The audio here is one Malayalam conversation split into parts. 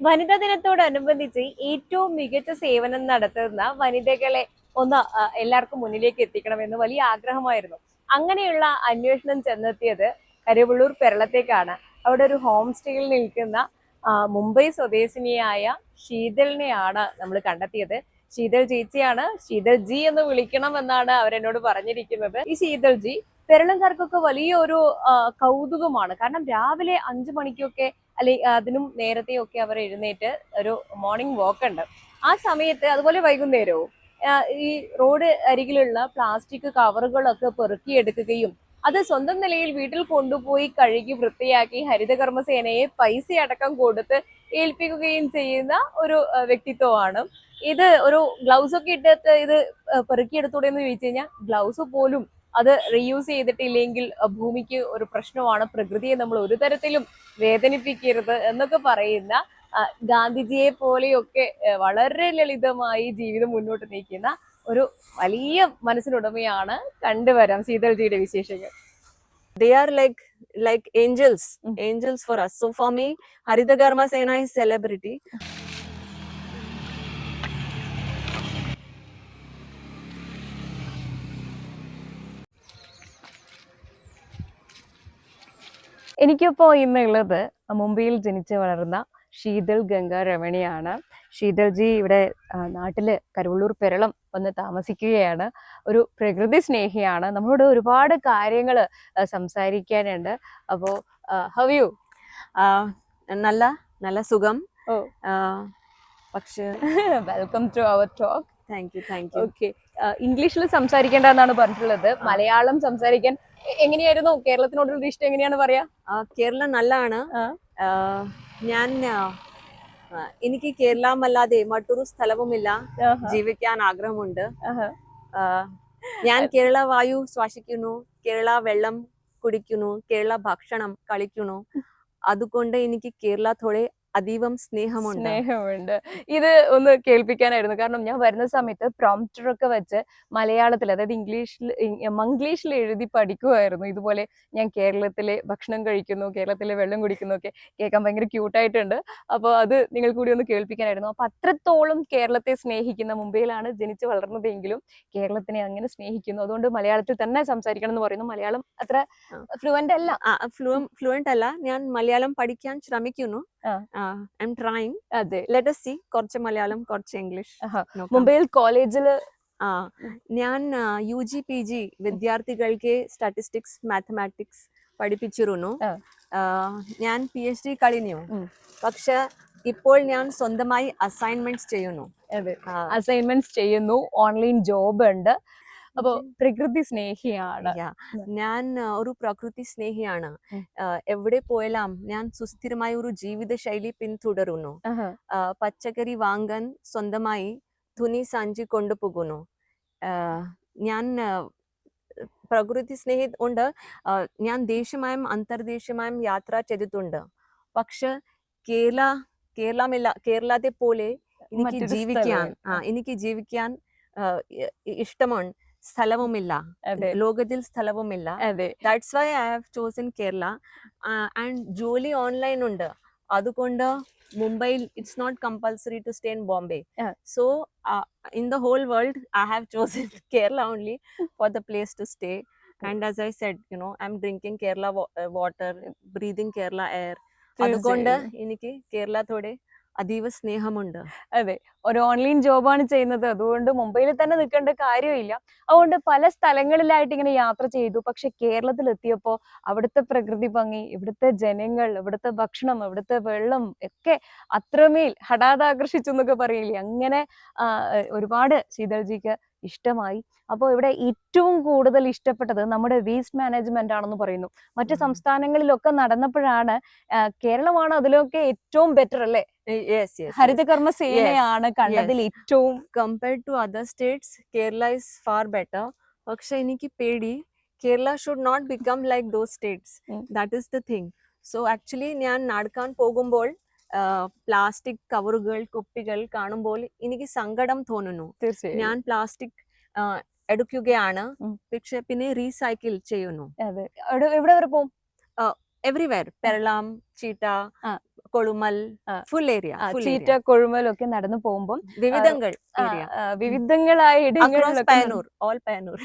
വനിതാ ദിനത്തോടനുബന്ധിച്ച് ഏറ്റവും മികച്ച സേവനം നടത്തുന്ന വനിതകളെ ഒന്ന് എല്ലാവർക്കും മുന്നിലേക്ക് എത്തിക്കണമെന്ന് വലിയ ആഗ്രഹമായിരുന്നു. അങ്ങനെയുള്ള അന്വേഷണം ചെന്നെത്തിയത് കരുവള്ളൂർ പെരളത്തേക്കാണ്. അവിടെ ഒരു ഹോം സ്റ്റേയിൽ നിൽക്കുന്ന മുംബൈ സ്വദേശിനിയായ ശീതളിനെയാണ് നമ്മൾ കണ്ടെത്തിയത്. ശീതൾ ചേച്ചിയാണ്. ശീതൾ ജി എന്ന് വിളിക്കണം എന്നാണ് അവരെന്നോട് പറഞ്ഞിരിക്കുന്നത്. ഈ ശീതൾ ജി പെരളംകാർക്കൊക്കെ വലിയൊരു കൗതുകമാണ്. കാരണം രാവിലെ 5 മണിക്കൊക്കെ അല്ലെങ്കിൽ അതിനും നേരത്തെയൊക്കെ അവർ എഴുന്നേറ്റ് ഒരു മോർണിംഗ് വാക്ക് ഉണ്ട്. ആ സമയത്ത് അതുപോലെ വൈകുന്നേരവും ഈ റോഡ് അരികിലുള്ള പ്ലാസ്റ്റിക് കവറുകളൊക്കെ പെറുക്കിയെടുക്കുകയും അത് സ്വന്തം നിലയിൽ വീട്ടിൽ കൊണ്ടുപോയി കഴുകി വൃത്തിയാക്കി ഹരിതകർമ്മസേനയെ പൈസ അടക്കം കൊടുത്ത് ഏൽപ്പിക്കുകയും ചെയ്യുന്ന ഒരു വ്യക്തിത്വമാണ്. ഇത് ഒരു ഗ്ലൗസ് ഒക്കെ ഇട്ടിട്ട് ഇത് പെറുക്കിയെടുത്തൂടെ എന്ന് ചോദിച്ചു കഴിഞ്ഞാൽ ഗ്ലൗസ് പോലും അത് റീയൂസ് ചെയ്തിട്ടില്ലെങ്കിൽ ഭൂമിക്ക് ഒരു പ്രശ്നമാണ്. പ്രകൃതിയെ നമ്മൾ ഒരു തരത്തിലും വേദനിപ്പിക്കരുത് എന്നൊക്കെ പറയുന്ന ഗാന്ധിജിയെ പോലെയൊക്കെ വളരെ ലളിതമായി ജീവിതം മുന്നോട്ട് നയിക്കുന്ന ഒരു വലിയ മനസ്സിനുടമയാണ്. കണ്ടുവരാം ശീതൾജിയുടെ വിശേഷങ്ങൾ. They are like angels, angels for us. So for me, Harita Karma Sena is celebrity. എനിക്കിപ്പോൾ ഇന്നുള്ളത് മുംബൈയിൽ ജനിച്ച് വളർന്ന ശീതൾ ഗംഗാ രമണിയാണ്. ശീതൾജി ഇവിടെ നാട്ടില് കരുവള്ളൂർ പെരളം വന്ന് താമസിക്കുകയാണ്. ഒരു പ്രകൃതി സ്നേഹിയാണ്. നമ്മളോട് ഒരുപാട് കാര്യങ്ങൾ സംസാരിക്കാനുണ്ട്. അപ്പോൾ ഹൗ യു? നല്ല നല്ല സുഖം. പക്ഷേ welcome to our talk. Thank you. Okay, ഇംഗ്ലീഷിൽ സംസാരിക്കേണ്ടെന്നാണ് പറഞ്ഞിട്ടുള്ളത്. മലയാളം സംസാരിക്കാൻ എങ്ങനെയായിരുന്നു? കേരളത്തിനോടുള്ള ഇഷ്ടം എങ്ങനെയാണ് പറയാ? കേരളം നല്ലതാണ്. ഞാൻ എനിക്ക് കേരളമല്ലാതെ മറ്റൊരു സ്ഥലവുമില്ല. ജീവിക്കാൻ ആഗ്രഹമുണ്ട്. ഞാൻ കേരള വായു ശ്വസിക്കുന്നു, കേരള വെള്ളം കുടിക്കുന്നു, കേരള ഭക്ഷണം കളിക്കുന്നു. അതുകൊണ്ട് എനിക്ക് കേരളത്തോടെ അതീവം സ്നേഹമുണ്ട്. ഇത് ഒന്ന് കേൾപ്പിക്കാനായിരുന്നു. കാരണം ഞാൻ വരുന്ന സമയത്ത് പ്രോംപ്റ്റർ ഒക്കെ വെച്ച് മലയാളത്തിൽ, അതായത് മംഗ്ലീഷിൽ എഴുതി പഠിക്കുമായിരുന്നു. ഇതുപോലെ ഞാൻ കേരളത്തിലെ ഭക്ഷണം കഴിക്കുന്നു, കേരളത്തിലെ വെള്ളം കുടിക്കുന്നു ഒക്കെ കേൾക്കാൻ ഭയങ്കര ക്യൂട്ടായിട്ടുണ്ട്. അപ്പോൾ അത് നിങ്ങൾ കൂടി ഒന്ന് കേൾപ്പിക്കാനായിരുന്നു. അപ്പൊ അത്രത്തോളം കേരളത്തെ സ്നേഹിക്കുന്ന, മുംബൈയിലാണ് ജനിച്ചു വളർന്നതെങ്കിലും കേരളത്തിനെ അങ്ങനെ സ്നേഹിക്കുന്നു. അതുകൊണ്ട് മലയാളത്തിൽ തന്നെ സംസാരിക്കണം എന്ന് പറയുന്നു. മലയാളം അത്ര ഫ്ലുവന്റ് അല്ല. ഞാൻ മലയാളം പഠിക്കാൻ ശ്രമിക്കുന്നു. I'm trying. അതെ, let us see. കുറച്ച് മലയാളം, കുറച്ച് ഇംഗ്ലീഷ്. മുംബൈയിൽ കോളേജിൽ ഞാൻ UG-PG വിദ്യാർത്ഥികൾക്ക് സ്റ്റാറ്റിസ്റ്റിക്സ്, മാത്തമാറ്റിക്സ് പഠിപ്പിച്ചിരുന്നു. ഞാൻ PhD കഴിഞ്ഞു. പക്ഷെ ഇപ്പോൾ ഞാൻ സ്വന്തമായി അസൈൻമെന്റ്സ് ചെയ്യുന്നു. ഓൺലൈൻ ജോബ് ഉണ്ട്. അപ്പൊ പ്രകൃതി സ്നേഹിയാണ്. ഞാൻ ഒരു പ്രകൃതി സ്നേഹിയാണ്. എവിടെ പോയാലും ഞാൻ സുസ്ഥിരമായ ഒരു ജീവിത ശൈലി പിന്തുടരുന്നു. പച്ചക്കറി വാങ്ങാൻ സ്വന്തമായി തുണി സഞ്ചി കൊണ്ടുപോകുന്നു. ഞാൻ പ്രകൃതി സ്നേഹി ഉണ്ട്. ഞാൻ ദേശീയമായും അന്തർദേശീയമായും യാത്ര ചെയ്തിട്ടുണ്ട്. പക്ഷെ കേരളത്തെ പോലെ എനിക്ക് ജീവിക്കാൻ ഇഷ്ടമാണ്. സ്ഥലവുമില്ല, ലോകത്തിൽ സ്ഥലവുമില്ല. That's why I have chosen Kerala. And ജോലി ഓൺലൈൻ ഉണ്ട്. അതുകൊണ്ട് മുംബൈയിൽ it's not compulsory to stay in Bombay. So in the whole world I have chosen Kerala only for the place to stay. And as I said, I'm drinking Kerala water, breathing Kerala air. അതുകൊണ്ട് എനിക്ക് കേരളത്തോടെ അതീവ സ്നേഹമുണ്ട്. അതെ, ഒരു ഓൺലൈൻ ജോബാണ് ചെയ്യുന്നത്. അതുകൊണ്ട് മുംബൈയിൽ തന്നെ നിൽക്കേണ്ട കാര്യമില്ല. അതുകൊണ്ട് പല സ്ഥലങ്ങളിലായിട്ട് ഇങ്ങനെ യാത്ര ചെയ്തു. പക്ഷെ കേരളത്തിൽ എത്തിയപ്പോൾ അവിടുത്തെ പ്രകൃതി ഭംഗി, ഇവിടുത്തെ ജനങ്ങൾ, ഇവിടുത്തെ ഭക്ഷണം, ഇവിടുത്തെ വെള്ളം ഒക്കെ അത്രമേൽ ഹഠാതാകർഷിച്ചു എന്നൊക്കെ പറയില്ലേ, അങ്ങനെ ഒരുപാട് ശീതൾജിക്ക് ഇഷ്ടമായി. അപ്പോൾ ഇവിടെ ഏറ്റവും കൂടുതൽ ഇഷ്ടപ്പെട്ടത് നമ്മുടെ വേസ്റ്റ് മാനേജ്മെന്റ് ആണെന്ന് പറയുന്നു. മറ്റു സംസ്ഥാനങ്ങളിലൊക്കെ നടന്നപ്പോഴാണ് കേരളമാണ് അതിലൊക്കെ ഏറ്റവും ബെറ്റർ അല്ലേ? ഹരിതകർമ്മ സേനയാണ് കണ്ടതിൽ ഏറ്റവും. Compared to other states Kerala is far better. പക്ഷെ എനിക്ക് പേടി, Kerala should not become like those states. That is the thing. So actually ഞാൻ നടക്കാൻ പോകുമ്പോൾ പ്ലാസ്റ്റിക് കവറുകൾ, കുപ്പികൾ കാണുമ്പോൾ എനിക്ക് സങ്കടം തോന്നുന്നു. ഞാൻ പ്ലാസ്റ്റിക് എടുക്കുകയാണ്, പക്ഷെ പിന്നെ റീസൈക്കിൾ ചെയ്യുന്നു. എവിടെ വരെ പോകും? everywhere. Perlam, Cheetah, ആ. Kolumal, ആ. full area. Full cheetah area. കൊഴുമലൊക്കെ നടന്നു പോകുമ്പോൾ വിവിധങ്ങൾ area. വിവിധങ്ങളായ Across ഇടങ്ങളിലൊക്കെ Payanur, all Payanur.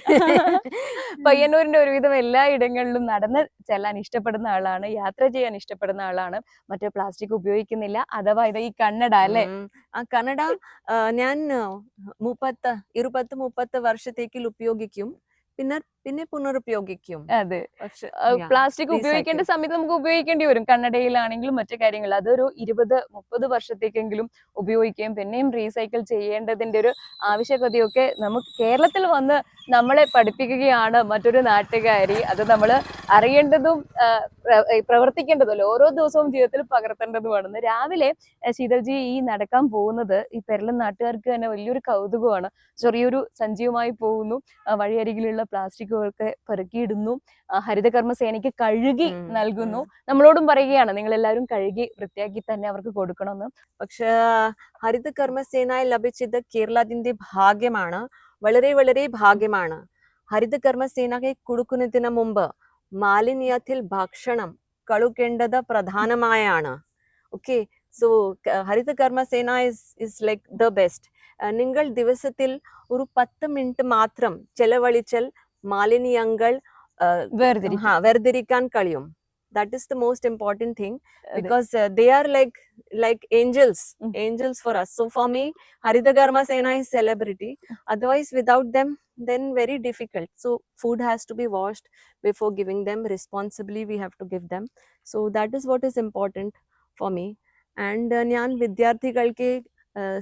പയ്യന്നൂരിന്റെ ഒരുവിധം എല്ലാ ഇടങ്ങളിലും നടന്ന് ചെല്ലാൻ ഇഷ്ടപ്പെടുന്ന ആളാണ്, യാത്ര ചെയ്യാൻ ഇഷ്ടപ്പെടുന്ന ആളാണ്. മറ്റേ പ്ലാസ്റ്റിക് ഉപയോഗിക്കുന്നില്ല. അഥവാ ഇത് ഈ കന്നഡ അല്ലെ? ആ കന്നഡ ഞാൻ 30 വർഷത്തേക്ക് ഉപയോഗിക്കും, പിന്നെ പുനരുപയോഗിക്കും. അതെ, പ്ലാസ്റ്റിക് ഉപയോഗിക്കേണ്ട സമയത്ത് നമുക്ക് ഉപയോഗിക്കേണ്ടി വരും. കന്നഡയിലാണെങ്കിലും മറ്റു കാര്യങ്ങൾ അതൊരു 20-30 വർഷത്തേക്കെങ്കിലും ഉപയോഗിക്കുകയും പിന്നെയും റീസൈക്കിൾ ചെയ്യേണ്ടതിന്റെ ഒരു ആവശ്യകതയൊക്കെ നമുക്ക് കേരളത്തിൽ വന്ന് നമ്മളെ പഠിപ്പിക്കുകയാണ് മറ്റൊരു നാട്ടുകാരി. അത് നമ്മൾ അറിയേണ്ടതും പ്രവർത്തിക്കേണ്ടതല്ലോ, ഓരോ ദിവസവും ജീവിതത്തിൽ പകർത്തേണ്ടതുമാണ്. രാവിലെ ശീതൾജി ഈ നടക്കാൻ പോകുന്നത് ഈ പെരളം നാട്ടുകാർക്ക് തന്നെ വലിയൊരു കൗതുകമാണ്. ചെറിയൊരു സഞ്ചിയുമായി പോകുന്നു, വഴിയരികിലുള്ള പ്ലാസ്റ്റിക്കുകളൊക്കെ പെറുക്കിയിടുന്നു, ഹരിതകർമ്മ സേനയ്ക്ക് കഴുകി നൽകുന്നു. നമ്മളോടും പറയുകയാണ് നിങ്ങൾ എല്ലാവരും കഴുകി വൃത്തിയാക്കി തന്നെ അവർക്ക് കൊടുക്കണമെന്ന്. പക്ഷെ ഹരിതകർമ്മ സേനയിൽ ലഭിച്ചത് കേരളത്തിന്റെ ഭാഗ്യമാണ്, വളരെ വളരെ ഭാഗ്യമാണ്. ഹരിതകർമ്മ സേനയ്ക്ക് കൊടുക്കുന്നതിന് മുമ്പ് മാലിന്യത്തിൽ ഭക്ഷണം കഴുകേണ്ടത് പ്രധാനമായാണ്. ഓക്കെ, സോ ഹരിതകർമ്മ സേന is like the best. നിങ്ങൾ ദിവസത്തിൽ ഒരു 10 മിനിറ്റ് മാത്രം ചെലവഴിച്ചാൽ മാലിന്യങ്ങൾ വേർതിരിക്കാൻ കഴിയും. That is the most important thing, because they are like angels for us. So for me, Haridakarma Sena is celebrity. Otherwise, without them, then very difficult. So food has to be washed before giving them. Responsibly, we have to give them. So that is what is important for me. And ഞാൻ വിദ്യാർത്ഥികൾക്ക്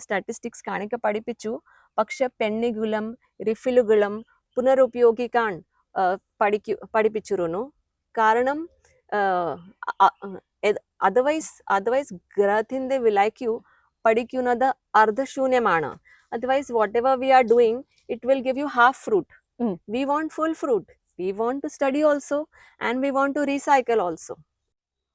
സ്റ്റാറ്റിസ്റ്റിക്സ് കാണിക്ക പഠിപ്പിച്ചു. പക്ഷെ പെണ്ണികളും റിഫിലുകളും പുനരുപയോഗിക്കാൻ പഠിപ്പിച്ചിരുന്നു. കാരണം otherwise ഗ്രഹത്തിന്റെ വിലയ്ക്കു പഠിക്കുന്നത് അർദ്ധശൂന്യമാണ്. Otherwise, whatever we are doing, it will give you half fruit. We want full fruit. We want to study also, and we want to recycle also.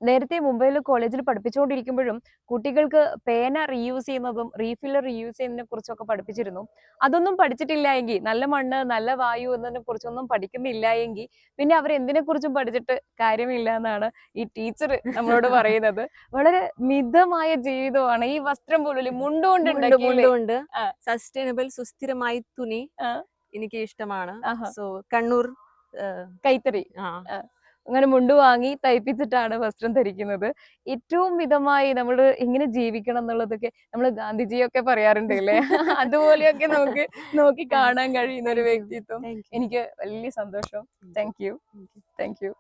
നേരത്തെ മുംബൈയിൽ കോളേജിൽ പഠിപ്പിച്ചുകൊണ്ടിരിക്കുമ്പോഴും കുട്ടികൾക്ക് പേന റീയൂസ് ചെയ്യുന്നതും റീഫില്ലർ റീയൂസ് ചെയ്യുന്നതിനെ കുറിച്ചൊക്കെ പഠിപ്പിച്ചിരുന്നു. അതൊന്നും പഠിച്ചിട്ടില്ല എങ്കിൽ, നല്ല മണ്ണ് നല്ല വായു എന്നതിനെ കുറിച്ചൊന്നും പഠിക്കുന്നില്ല എങ്കിൽ പിന്നെ അവർ എന്തിനെ കുറിച്ചും പഠിച്ചിട്ട് കാര്യമില്ല എന്നാണ് ഈ ടീച്ചർ നമ്മളോട് പറയുന്നത്. വളരെ മിതമായ ജീവിതമാണ്. ഈ വസ്ത്രം പോലും മുണ്ടുകൊണ്ട് സസ്റ്റൈനബിൾ സുസ്ഥിരമായ തുണി എനിക്ക് ഇഷ്ടമാണ്. സോ കണ്ണൂർ കൈത്തറി അങ്ങനെ മുണ്ടു വാങ്ങി തയ്പ്പിച്ചിട്ടാണ് വസ്ത്രം ധരിക്കുന്നത്. ഏറ്റവും മിതമായി നമ്മൾ എങ്ങനെ ജീവിക്കണം എന്നുള്ളതൊക്കെ നമ്മൾ ഗാന്ധിജിയൊക്കെ പറയാറുണ്ട് അല്ലേ? അതുപോലെയൊക്കെ നമുക്ക് നോക്കി കാണാൻ കഴിയുന്ന ഒരു വ്യക്തിത്വം. എനിക്ക് വലിയ സന്തോഷം. Thank you.